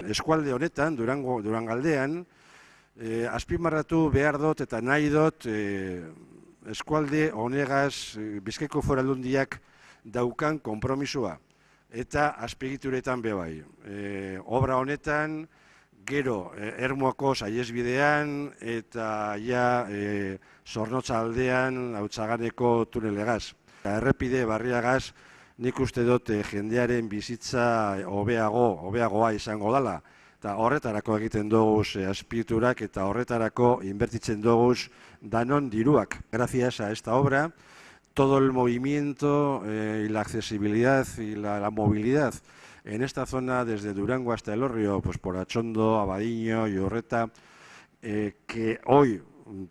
Eskualde honetan, Durangaldean, azpimarratu behar dut eta nahi dut eskualde honegaz Bizkaiko Foru Aldundiak daukan konpromisoa eta azpiegituretan bebai. Obra honetan, gero Ermuako saihesbidean eta ja Zornotza aldean Hautsaganeko tunelegaz. Errepide barriagaz nik uste dut jendearen bizitza hobeagoa izango dela. Eta horretarako egiten dugu azpiegiturak eta horretarako inbertitzen dugu danon diruak. Gracias a esta obra, todo el movimiento y la accesibilidad y la movilidad en esta zona, desde Durango hasta Elorrio, pues por Atxondo, Abadiño y Urreta, que hoy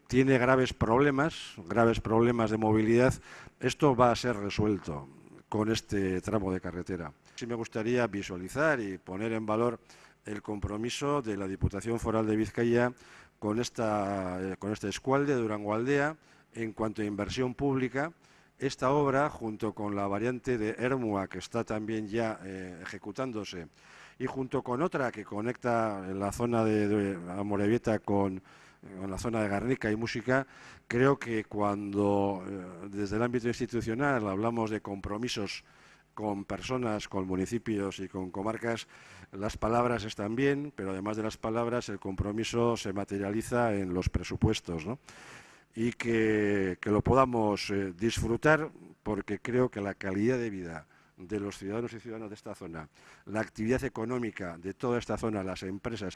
tiene graves problemas de movilidad, esto va a ser resuelto con este tramo de carretera. Sí me gustaría visualizar y poner en valor el compromiso de la Diputación Foral de Vizcaya con este eskualde de Durangoaldea en cuanto a inversión pública. Esta obra, junto con la variante de Ermua, que está también ya ejecutándose, y junto con otra que conecta la zona de Amorebieta con la zona de Garnica y Música, creo que cuando desde el ámbito institucional hablamos de compromisos con personas, con municipios y con comarcas, las palabras están bien, pero además de las palabras el compromiso se materializa en los presupuestos, ¿no? Y que lo podamos disfrutar, porque creo que la calidad de vida de los ciudadanos y ciudadanas de esta zona, la actividad económica de toda esta zona, las empresas...